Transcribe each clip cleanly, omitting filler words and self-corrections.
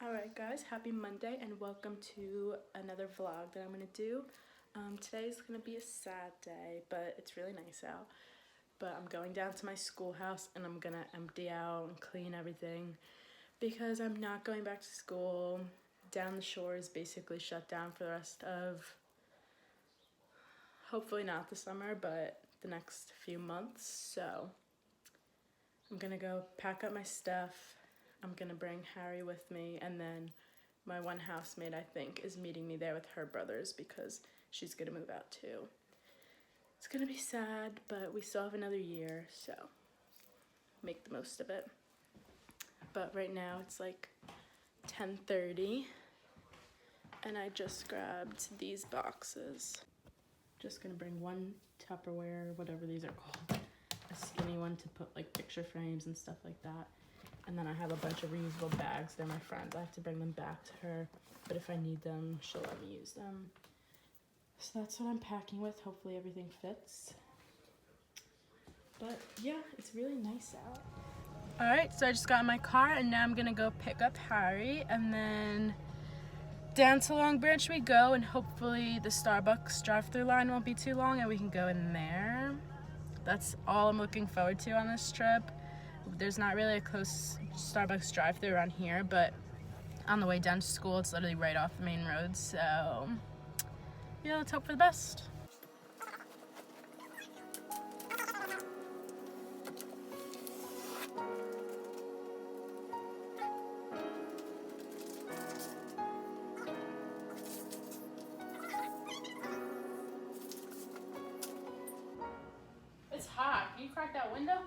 Alright guys, happy Monday and welcome to another vlog that I'm going to do. Today's going to be a sad day, but it's really nice out. But I'm going down to my schoolhouse and I'm going to empty out and clean everything because I'm not going back to school. Down the shore is basically shut down for the rest of, hopefully not the summer, but the next few months. So I'm going to go pack up my stuff. I'm gonna bring Harry with me, and then my one housemate, I think, is meeting me there with her brothers because she's gonna move out too. It's gonna be sad, but we still have another year, so make the most of it. But right now it's like 10:30, and I just grabbed these boxes. Just gonna bring one Tupperware, whatever these are called, a skinny one to put like picture frames and stuff like that. And then I have a bunch of reusable bags. They're my friends. I have to bring them back to her. But if I need them, she'll let me use them. So that's what I'm packing with. Hopefully everything fits. But yeah, it's really nice out. Alright, so I just got in my car and now I'm going to go pick up Harry. And then down to Long Branch we go. And hopefully the Starbucks drive-thru line won't be too long and we can go in there. That's all I'm looking forward to on this trip. There's not really a close Starbucks drive-thru around here, but on the way down to school, it's literally right off the main road. So, yeah, let's hope for the best. It's hot. Can you crack that window?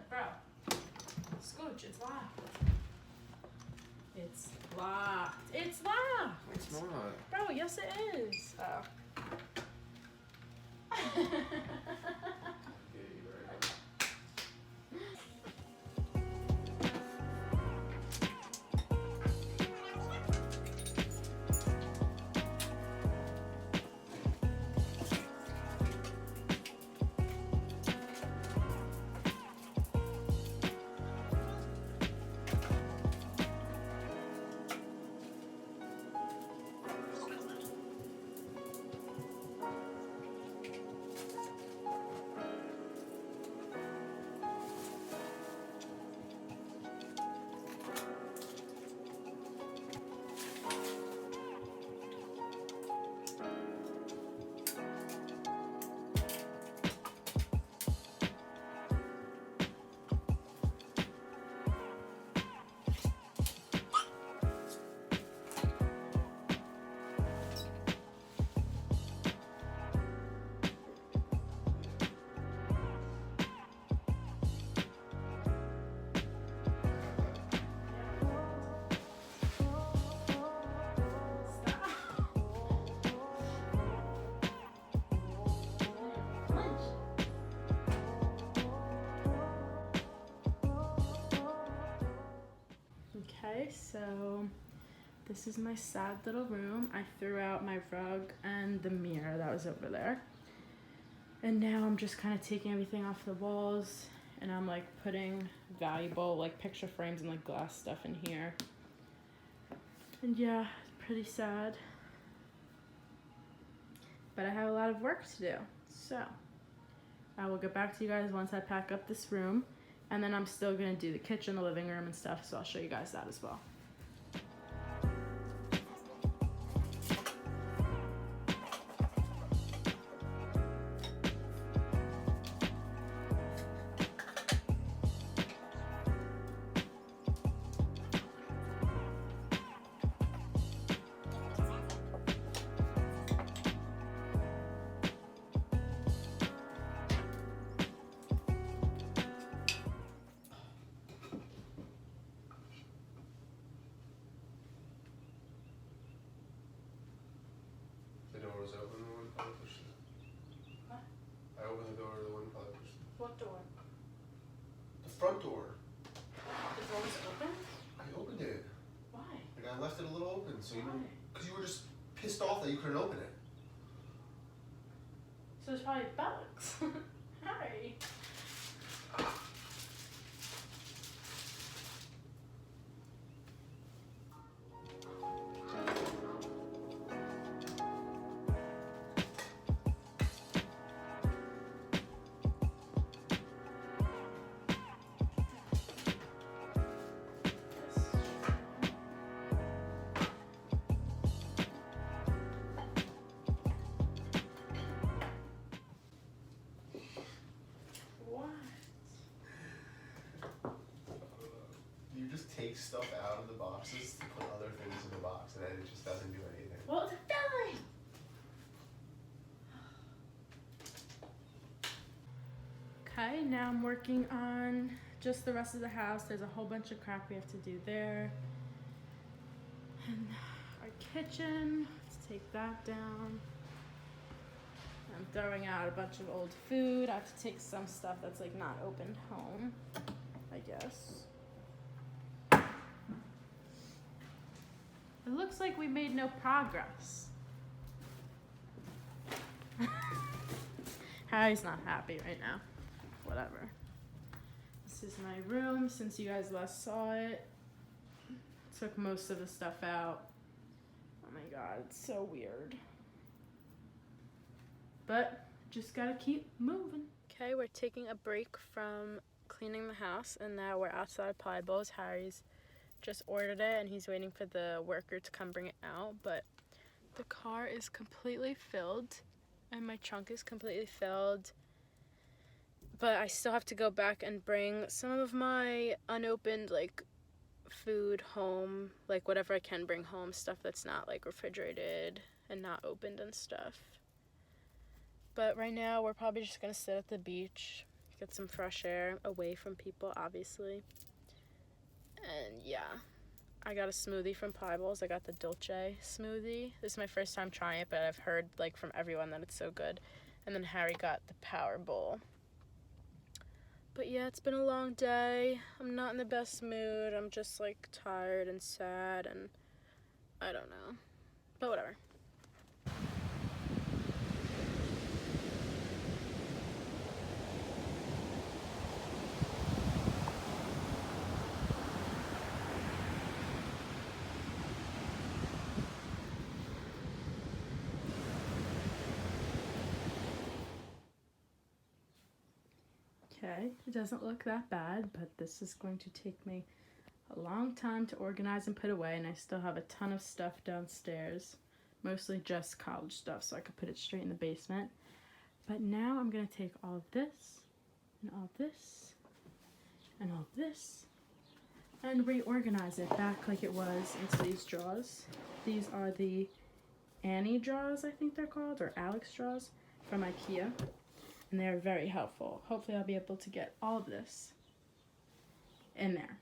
Bro, Scooch, it's locked. It's locked. It's locked. It's not. Bro, yes it is. Oh. Okay, so this is my sad little room. I threw out my rug and the mirror that was over there. And now I'm just kind of taking everything off the walls and I'm like putting valuable like picture frames and like glass stuff in here. And yeah, it's pretty sad. But I have a lot of work to do. So I will get back to you guys once I pack up this room. And then I'm still gonna do the kitchen, the living room and stuff, so I'll show you guys that as well. Was open, the one probably pushed it. What? I opened the door, the one probably pushed it. What door? The front door. The door was open? I opened it. Why? Like I left it a little open, so you know, because you were just pissed off that you couldn't open it. So there's probably bugs. Harry. You just take stuff out of the boxes to put other things in the box, and then it just doesn't do anything. Well, it's a filling. Okay, now I'm working on just the rest of the house. There's a whole bunch of crap we have to do there. And our kitchen, let's take that down. I'm throwing out a bunch of old food. I have to take some stuff that's like not opened home, I guess. It looks like we made no progress. Harry's not happy right now. Whatever. This is my room since you guys last saw it. Took most of the stuff out. Oh my god, it's so weird. But just gotta keep moving. Okay, we're taking a break from cleaning the house and now we're outside Pliables. Harry's just ordered it and he's waiting for the worker to come bring it out, but the car is completely filled and my trunk is completely filled, but I still have to go back and bring some of my unopened like food home, like whatever I can bring home, stuff that's not like refrigerated and not opened and stuff. But right now we're probably just gonna sit at the beach, get some fresh air away from people obviously. And yeah, I got a smoothie from Pliables. I got the Dolce smoothie. This is my first time trying it, but I've heard like from everyone that it's so good. And then Harry got the Power Bowl. But yeah, it's been a long day. I'm not in the best mood. I'm just like tired and sad and I don't know. But whatever. Okay, it doesn't look that bad, but this is going to take me a long time to organize and put away, and I still have a ton of stuff downstairs, mostly just college stuff, so I could put it straight in the basement. But now I'm going to take all of this, and all of this, and all of this, and reorganize it back like it was into these drawers. These are the Annie drawers, I think they're called, or Alex drawers from IKEA. And they're very helpful. Hopefully I'll be able to get all of this in there.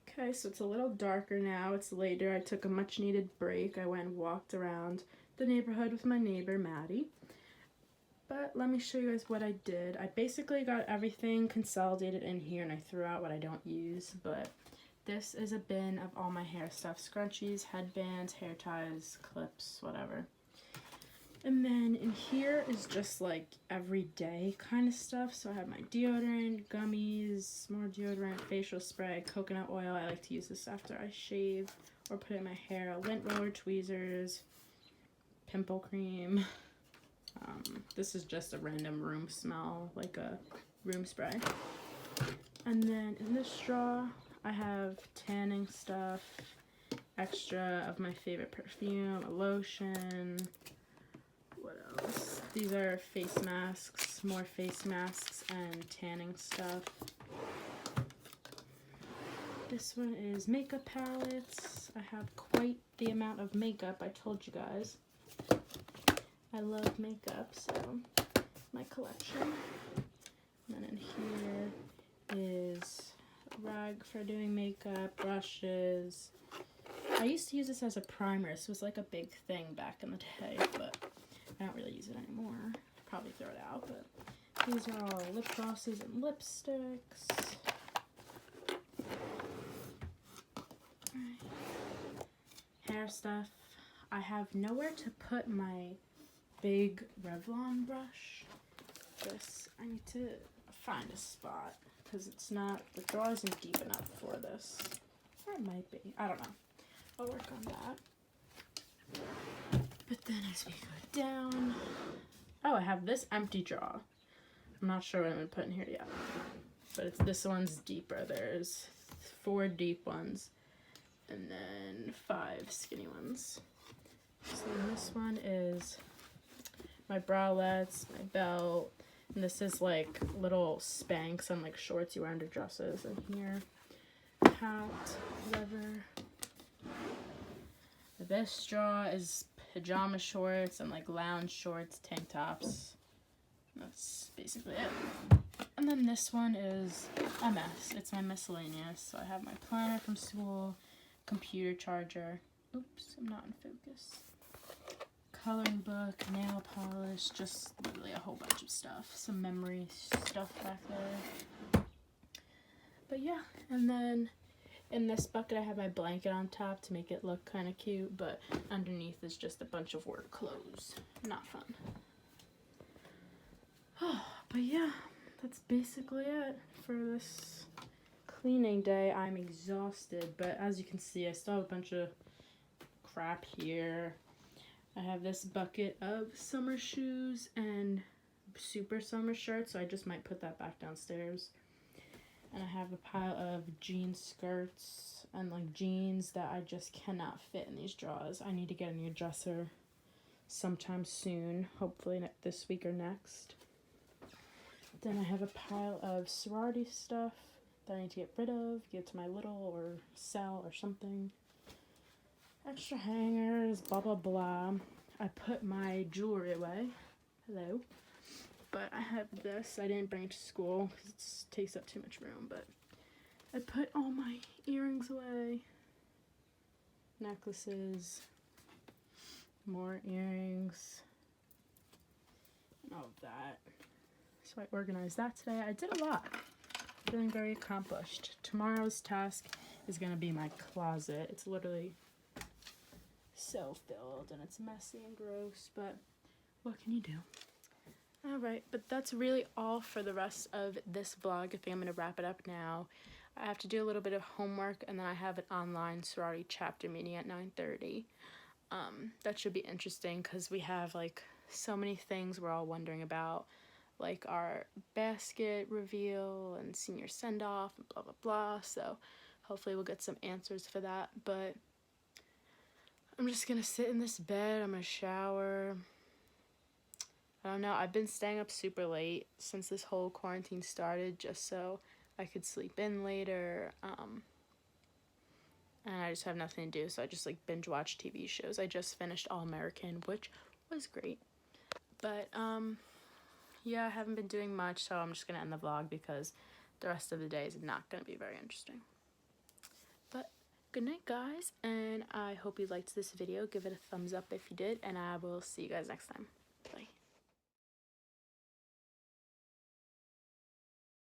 Okay, so it's a little darker now. It's later. I took a much needed break. I went and walked around the neighborhood with my neighbor, Maddie. But let me show you guys what I did. I basically got everything consolidated in here and I threw out what I don't use. But this is a bin of all my hair stuff. Scrunchies, headbands, hair ties, clips, whatever. And then in here is just like everyday kind of stuff. So I have my deodorant, gummies, more deodorant, facial spray, coconut oil. I like to use this after I shave or put it in my hair. Lint roller, tweezers, pimple cream. This is just a random room smell, like a room spray. And then in this straw, I have tanning stuff, extra of my favorite perfume, a lotion. What else? These are face masks, more face masks and tanning stuff. This one is makeup palettes. I have quite the amount of makeup, I told you guys. I love makeup, so my collection. And then in here is a rag for doing makeup, brushes. I used to use this as a primer. This was like a big thing back in the day, but I don't really use it anymore. Probably throw it out, but these are all lip glosses and lipsticks. Alright. skincare stuff. I have nowhere to put my big Revlon brush. I need to find a spot because it's not, the drawer isn't deep enough for this. Or it might be. I don't know. I'll work on that. But then as we go down, oh, I have this empty drawer. I'm not sure what I'm going to put in here yet. But this one's deeper. There's 4 deep ones and then 5 skinny ones. So this one is my bralettes, my belt, and this is like little Spanx and like shorts you wear under dresses. And here, hat, leather. This drawer is pajama shorts and like lounge shorts, tank tops. That's basically it. And then this one is a mess. It's my miscellaneous. So I have my planner from school, computer charger. Oops, I'm not in focus. Coloring book, nail polish, just literally a whole bunch of stuff. Some memory stuff back there. But yeah, and then in this bucket I have my blanket on top to make it look kind of cute, but underneath is just a bunch of work clothes. Not fun. But yeah, that's basically it for this cleaning day. I'm exhausted, but as you can see, I still have a bunch of crap here. I have this bucket of summer shoes and super summer shirts, so I just might put that back downstairs. And I have a pile of jean skirts and like jeans that I just cannot fit in these drawers. I need to get a new dresser sometime soon, hopefully this week or next. Then I have a pile of sorority stuff that I need to get rid of, give to my little or sell or something. Extra hangers, blah blah blah. I put my jewelry away. Hello. But I have this. I didn't bring it to school because it takes up too much room. But I put all my earrings away. Necklaces. More earrings. And all of that. So I organized that today. I did a lot. Feeling very accomplished. Tomorrow's task is going to be my closet. It's literally so filled and it's messy and gross, but what can you do? Alright, but that's really all for the rest of this vlog. I think I'm going to wrap it up now. I have to do a little bit of homework and then I have an online sorority chapter meeting at 9:30. That should be interesting because we have like so many things we're all wondering about, like our basket reveal and senior send-off and blah blah blah, so hopefully we'll get some answers for that. But I'm just gonna sit in this bed, I'm gonna shower. I don't know, I've been staying up super late since this whole quarantine started just so I could sleep in later, and I just have nothing to do, so I just like binge watch TV shows. I just finished All American, which was great, but yeah, I haven't been doing much, so I'm just gonna end the vlog because the rest of the day is not gonna be very interesting. But good night, guys, and I hope you liked this video. Give it a thumbs up if you did, and I will see you guys next time.